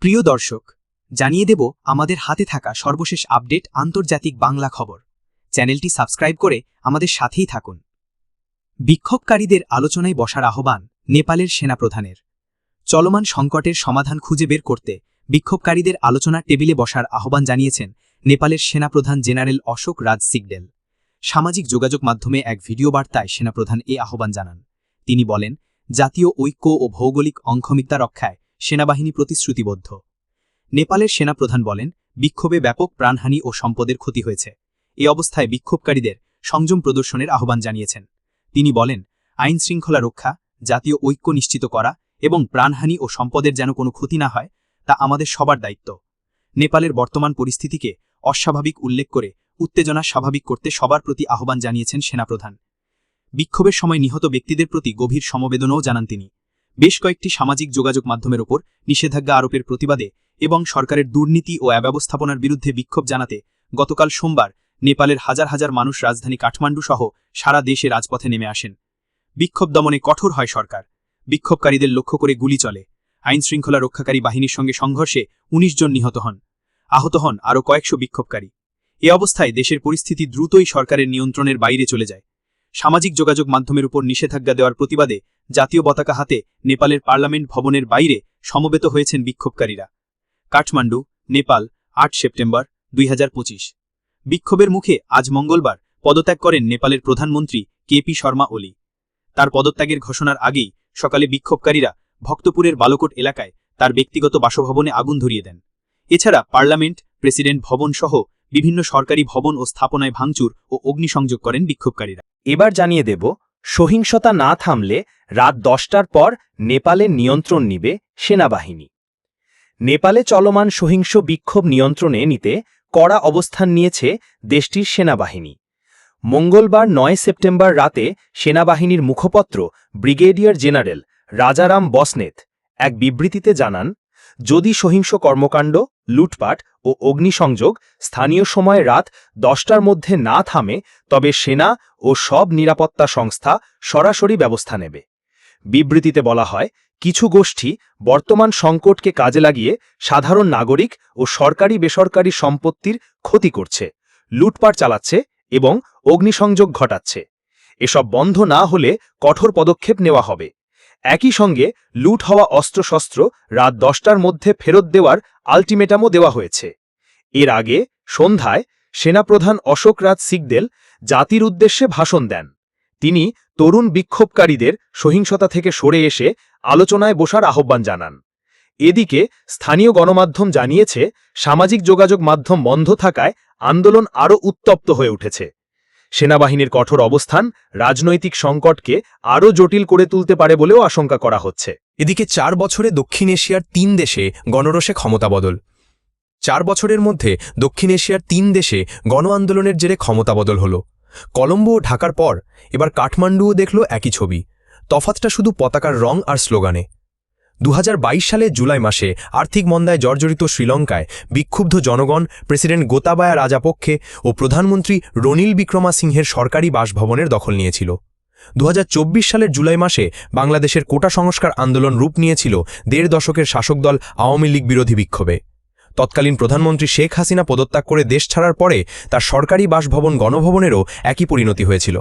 প্রিয় দর্শক, জানিয়ে দেব আমাদের হাতে থাকা সর্বশেষ আপডেট আন্তর্জাতিক বাংলা খবর। চ্যানেলটি সাবস্ক্রাইব করে আমাদের সাথেই থাকুন। বিক্ষোভকারীদের আলোচনায় বসার আহ্বান নেপালের সেনাপ্রধানের। চলমান সংকটের সমাধান খুঁজে বের করতে বিক্ষোভকারীদের আলোচনার টেবিলে বসার আহ্বান জানিয়েছেন নেপালের সেনাপ্রধান জেনারেল অশোক রাজ সিগডেল। সামাজিক যোগাযোগ মাধ্যমে এক ভিডিও বার্তায় সেনাপ্রধান এ আহ্বান জানান। তিনি বলেন, জাতীয় ঐক্য ও ভৌগোলিক অঙ্ক্ষমিতা রক্ষায় সেনাবাহিনী প্রতিশ্রুতিবদ্ধ। নেপালের সেনাপ্রধান বলেন, বিক্ষোভে ব্যাপক প্রাণহানি ও সম্পদের ক্ষতি হয়েছে। এ অবস্থায় বিক্ষোভকারীদের সংযম প্রদর্শনের আহ্বান জানিয়েছেন। তিনি বলেন, আইন শৃঙ্খলা রক্ষা, জাতীয় ঐক্য নিশ্চিত করা এবং প্রাণহানি ও সম্পদের যেন কোনো ক্ষতি না হয় তা আমাদের সবার দায়িত্ব। নেপালের বর্তমান পরিস্থিতিকে অস্বাভাবিক উল্লেখ করে উত্তেজনা স্বাভাবিক করতে সবার প্রতি আহ্বান জানিয়েছেন সেনাপ্রধান। বিক্ষোভের সময় নিহত ব্যক্তিদের প্রতি গভীর সমবেদনাও জানান তিনি। বেশ কয়েকটি সামাজিক যোগাযোগ মাধ্যমের ওপর নিষেধাজ্ঞা আরোপের প্রতিবাদে এবং সরকারের দুর্নীতি ও অব্যবস্থাপনার বিরুদ্ধে বিক্ষোভ জানাতে গতকাল সোমবার নেপালের হাজার হাজার মানুষ রাজধানী কাঠমান্ডু সহ সারা দেশে রাজপথে নেমে আসেন। বিক্ষোভ দমনে কঠোর হয় সরকার। বিক্ষোভকারীদের লক্ষ্য করে গুলি চলে। আইন শৃঙ্খলা রক্ষাকারী বাহিনীর সঙ্গে সংঘর্ষে ১৯ জন নিহত হন। আহত হন আরও কয়েকশো বিক্ষোভকারী। এ অবস্থায় দেশের পরিস্থিতি দ্রুতই সরকারের নিয়ন্ত্রণের বাইরে চলে যায়। সামাজিক যোগাযোগ মাধ্যমের উপর নিষেধাজ্ঞা দেওয়ার প্রতিবাদে জাতীয় পতাকা হাতে নেপালের পার্লামেন্ট ভবনের বাইরে সমবেত হয়েছেন বিক্ষোভকারীরা। কাঠমান্ডু, নেপাল, ৮ সেপ্টেম্বর ২০২৫। বিক্ষোভের মুখে আজ মঙ্গলবার পদত্যাগ করেন নেপালের প্রধানমন্ত্রী কেপি শর্মা ওলি। তার পদত্যাগের ঘোষণার আগেই সকালে বিক্ষোভকারীরা ভক্তপুরের বালকোট এলাকায় তার ব্যক্তিগত বাসভবনে আগুন ধরিয়ে দেন। এছাড়া পার্লামেন্ট, প্রেসিডেন্ট ভবন সহ বিভিন্ন সরকারি ভবন ও স্থাপনায় ভাঙচুর ও অগ্নিসংযোগ করেন বিক্ষোভকারীরা। এবার জানিয়ে দেব, সহিংসতা না থামলে রাত ১০টার পর নেপালের নিয়ন্ত্রণ নিবে সেনাবাহিনী। নেপালে চলমান সহিংস বিক্ষোভ নিয়ন্ত্রণে নিতে কড়া অবস্থান নিয়েছে দেশটির সেনাবাহিনী। মঙ্গলবার ৯ সেপ্টেম্বর রাতে সেনাবাহিনীর মুখপত্র ব্রিগেডিয়ার জেনারেল রাজারাম বসনেত এক বিবৃতিতে জানান, যদি সহিংস কর্মকাণ্ড, লুটপাট ও অগ্নিসংযোগ স্থানীয় সময় রাত ১০টার মধ্যে না থামে তবে সেনা ও সব নিরাপত্তা সংস্থা সরাসরি ব্যবস্থা নেবে। বিবৃতিতে বলা হয়, কিছু গোষ্ঠী বর্তমান সংকটকে কাজে লাগিয়ে সাধারণ নাগরিক ও সরকারি বেসরকারি সম্পত্তির ক্ষতি করছে, লুটপাট চালাচ্ছে এবং অগ্নিসংযোগ ঘটাচ্ছে। এসব বন্ধ না হলে কঠোর পদক্ষেপ নেওয়া হবে। একই সঙ্গে লুট হওয়া অস্ত্রশস্ত্র রাত ১০টার মধ্যে ফেরত দেওয়ার আলটিমেটামও দেওয়া হয়েছে। এর আগে সন্ধ্যায় সেনাপ্রধান অশোক রাজ সিগডেল জাতির উদ্দেশ্যে ভাষণ দেন। তিনি তরুণ বিক্ষোভকারীদের সহিংসতা থেকে সরে এসে আলোচনায় বসার আহ্বান জানান। এদিকে স্থানীয় গণমাধ্যম জানিয়েছে, সামাজিক যোগাযোগ মাধ্যম বন্ধ থাকায় আন্দোলন আরও উত্তপ্ত হয়ে উঠেছে। সেনাবাহিনীর কঠোর অবস্থান রাজনৈতিক সংকটকে আরও জটিল করে তুলতে পারে বলেও আশঙ্কা করা হচ্ছে। এদিকে ৪ বছরে দক্ষিণ এশিয়ার ৩ দেশে গণরোষে ক্ষমতাবদল। ৪ বছরের মধ্যে দক্ষিণ এশিয়ার ৩ দেশে গণ আন্দোলনের জেরে ক্ষমতাবদল হল। কলম্বো ও ঢাকার পর এবার কাঠমান্ডুও দেখল একই ছবি। তফাৎটা শুধু পতাকার রং আর স্লোগানে। ২০২২ সালে জুলাই মাসে আর্থিক মন্দায় জর্জরিত শ্রীলঙ্কায় বিক্ষুব্ধ জনগণ প্রেসিডেন্ট গোতাবায়া রাজাপক্ষে ও প্রধানমন্ত্রী রনিল বিক্রমাসিংহের সরকারি বাসভবনের দখল নিয়েছিল। ২০২৪ সালের জুলাই মাসে বাংলাদেশের কোটা সংস্কার আন্দোলন রূপ নিয়েছিল ১.৫ দশকের শাসক দল আওয়ামী লীগ বিরোধী বিক্ষোভে। তৎকালীন প্রধানমন্ত্রী শেখ হাসিনা পদত্যাগ করে দেশ ছাড়ার পরে তার সরকারি বাসভবন গণভবনেরও একই পরিণতি হয়েছিল।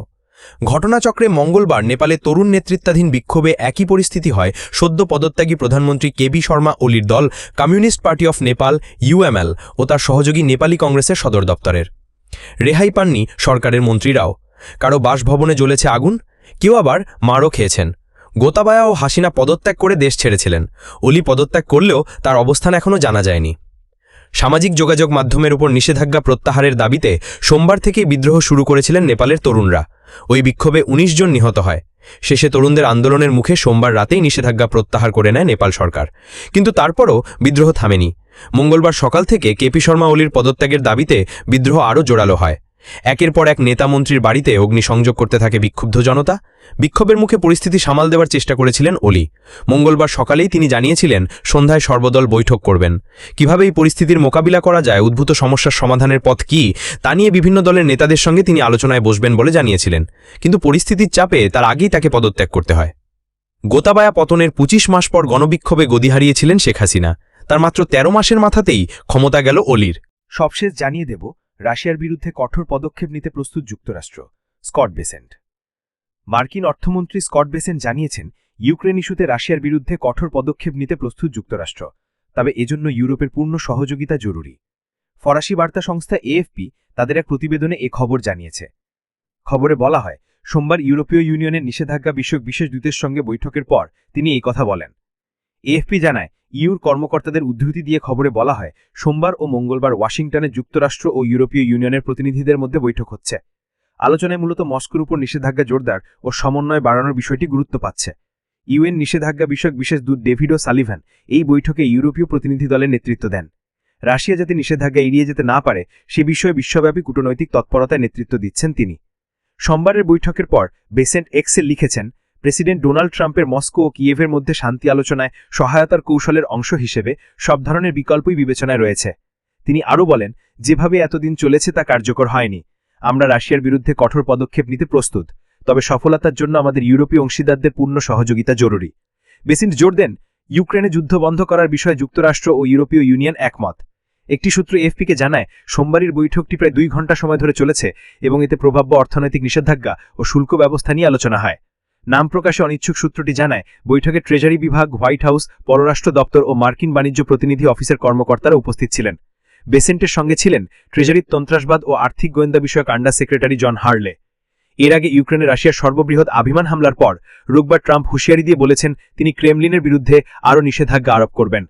ঘটনাচক্রে মঙ্গলবার নেপালে তরুণ নেতৃত্বাধীন বিক্ষোভে একই পরিস্থিতি হয় সদ্য পদত্যাগী প্রধানমন্ত্রী কেপি শর্মা ওলির দল communist party of Nepal UML ও তার সহযোগী নেপালি কংগ্রেসের সদর দপ্তরের। রেহাই পাননি সরকারের মন্ত্রীরাও। কারো বাসভবনে জ্বলেছে আগুন, কেউ আবার মারও খেয়েছেন। গোতাবায়া ও হাসিনা পদত্যাগ করে দেশ ছেড়েছিলেন। ওলি পদত্যাগ করলেও তার অবস্থান এখনও জানা যায়নি। সামাজিক যোগাযোগ মাধ্যমের উপর নিষেধাজ্ঞা প্রত্যাহারের দাবিতে সোমবার থেকেই বিদ্রোহ শুরু করেছিলেন নেপালের তরুণরা। ওই বিক্ষোভে ১৯ জন নিহত হয়। শেষে তরুণদের আন্দোলনের মুখে সোমবার রাতেই নিষেধাজ্ঞা প্রত্যাহার করে নেয় নেপাল সরকার। কিন্তু তারপরও বিদ্রোহ থামেনি। মঙ্গলবার সকাল থেকে কেপি শর্মা ওলির পদত্যাগের দাবিতে বিদ্রোহ আরও জোরালো হয়। একের পর এক নেতা মন্ত্রীর বাড়িতে অগ্নিসংযোগ করতে থাকে বিক্ষুব্ধ জনতা। বিক্ষোভের মুখে পরিস্থিতি সামাল দেওয়ার চেষ্টা করেছিলেন ওলি। মঙ্গলবার সকালেই তিনি জানিয়েছিলেন সন্ধ্যায় সর্বদল বৈঠক করবেন। কিভাবে এই পরিস্থিতির মোকাবিলা করা যায়, উদ্ভূত সমস্যার সমাধানের পথ কী, তা নিয়ে বিভিন্ন দলের নেতাদের সঙ্গে তিনি আলোচনায় বসবেন বলে জানিয়েছিলেন। কিন্তু পরিস্থিতির চাপে তার আগেই তাকে পদত্যাগ করতে হয়। গোতাবায়া পতনের ২৫ মাস পর গণবিক্ষোভে গদি হারিয়েছিলেন শেখ হাসিনা। তার মাত্র ১৩ মাসের মাথাতেই ক্ষমতা গেল অলির। সবশেষ জানিয়ে দেব রাশিয়ার বিরুদ্ধে কঠোর পদক্ষেপ নিতে প্রস্তুত যুক্তরাষ্ট্র। Scott Bessent. মার্কিন অর্থমন্ত্রী স্কট বেসেন্ট জানিয়েছেন ইউক্রেন ইস্যুতে রাশিয়ার বিরুদ্ধে কঠোর পদক্ষেপ নিতে প্রস্তুত যুক্তরাষ্ট্র, তবে এজন্য ইউরোপের পূর্ণ সহযোগিতা জরুরি। ফরাসি বার্তা সংস্থা এএফপি তাদের এক প্রতিবেদনে এ খবর জানিয়েছে। খবরে বলা হয়, সোমবার ইউরোপীয় ইউনিয়নের নিষেধাজ্ঞা বিষয়ক বিশেষ দূতের সঙ্গে বৈঠকের পর তিনি এই কথা বলেন। এএফপি জানায়, ইউর কর্মকর্তাদের উদ্ধৃতি দিয়ে খবরে বলা হয়, সোমবার ও মঙ্গলবার ওয়াশিংটনে যুক্তরাষ্ট্র ও ইউরোপীয় ইউনিয়নের প্রতিনিধিদের মধ্যে বৈঠক হচ্ছে। আলোচনায় মূলত মস্কোর উপর নিষেধাজ্ঞা জোরদার ও সমন্বয় বাড়ানোর বিষয়টি গুরুত্ব পাচ্ছে। ইউএন নিষেধাজ্ঞা বিষয়ক বিশেষ দূত ডেভিড সালিভান এই বৈঠকে ইউরোপীয় প্রতিনিধি দলের নেতৃত্ব দেন। রাশিয়া যাতে নিষেধাজ্ঞা এড়িয়ে যেতে না পারে সে বিষয়ে বিশ্বব্যাপী কূটনৈতিক তৎপরতায় নেতৃত্ব দিচ্ছেন তিনি। সোমবারের বৈঠকের পর বেসেন্ট এক্সে লিখেছেন, প্রেসিডেন্ট ডোনাল্ড ট্রাম্পের মস্কো ও কিয়েভের মধ্যে শান্তি আলোচনায় সহায়তার কৌশলের অংশ হিসেবে সব ধরনের বিকল্পই বিবেচনায় রয়েছে। তিনি আরও বলেন, যেভাবে এতদিন চলেছে তা কার্যকর হয়নি। আমরা রাশিয়ার বিরুদ্ধে কঠোর পদক্ষেপ নিতে প্রস্তুত, তবে সফলতার জন্য আমাদের ইউরোপীয় অংশীদারদের পূর্ণ সহযোগিতা জরুরি। বেসেন্ট জোর দেন, ইউক্রেনে যুদ্ধ বন্ধ করার বিষয়ে যুক্তরাষ্ট্র ও ইউরোপীয় ইউনিয়ন একমত। একটি সূত্র এফপিকে জানায়, সোমবারের বৈঠকটি প্রায় 2 ঘণ্টা সময় ধরে চলেছে এবং এতে প্রভাব্য অর্থনৈতিক নিষেধাজ্ঞা ও শুল্ক ব্যবস্থা নিয়ে আলোচনা হয়। নাম প্রকাশে অনিচ্ছুক সূত্রটি জানায়, বৈঠকে ট্রেজারি বিভাগ, হোয়াইট হাউস, পররাষ্ট্র দপ্তর ও মার্কিন বাণিজ্য প্রতিনিধি অফিসের কর্মকর্তারা উপস্থিত ছিলেন। বেসেন্টের সঙ্গে ছিলেন ট্রেজারির সন্ত্রাসবাদ ও আর্থিক গোয়েন্দা বিষয়ক আন্ডার সেক্রেটারি জন হার্লে। এর আগে ইউক্রেনে রাশিয়ার সর্ববৃহৎ আভিমান হামলার পর রোববার ট্রাম্প হুঁশিয়ারি দিয়ে বলেছেন তিনি ক্রেমলিনের বিরুদ্ধে আরও নিষেধাজ্ঞা আরোপ করবেন।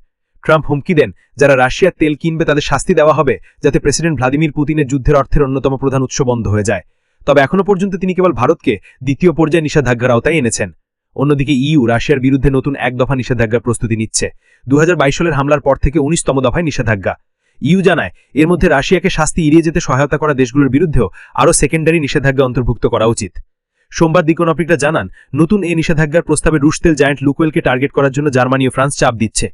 ট্রাম্প হুমকি দেন, যারা রাশিয়ার তেল কিনবে তাদের শাস্তি দেওয়া হবে, যাতে প্রেসিডেন্ট ভ্লাদিমির পুতিনের যুদ্ধের অর্থের অন্যতম প্রধান উৎস বন্ধ হয়ে যায়। তবে এখনও পর্যন্ত তিনি কেবল ভারতকে দ্বিতীয় পর্যায়ে নিষেধাজ্ঞার আওতায় এনেছেন। অন্যদিকে ইইউ রাশিয়ার বিরুদ্ধে নতুন 1 দফা নিষেধাজ্ঞার প্রস্তুতি নিচ্ছে। 2022 সালের হামলার পর থেকে 19তম দফায় নিষেধাজ্ঞা। ইইউ জানায়, এর মধ্যে রাশিয়াকে শাস্তি এড়িয়ে যেতে সহায়তা করা দেশগুলোর বিরুদ্ধেও আরও সেকেন্ডারি নিষেধাজ্ঞা অন্তর্ভুক্ত করা উচিত। সোমবার ইকোনমিকরা জানান, নতুন এই নিষেধাজ্ঞার প্রস্তাবে রুশ তেল জায়ান্ট লুকোয়েলকে টার্গেট করার জন্য জার্মানি ও ফ্রান্স চাপ দিচ্ছে।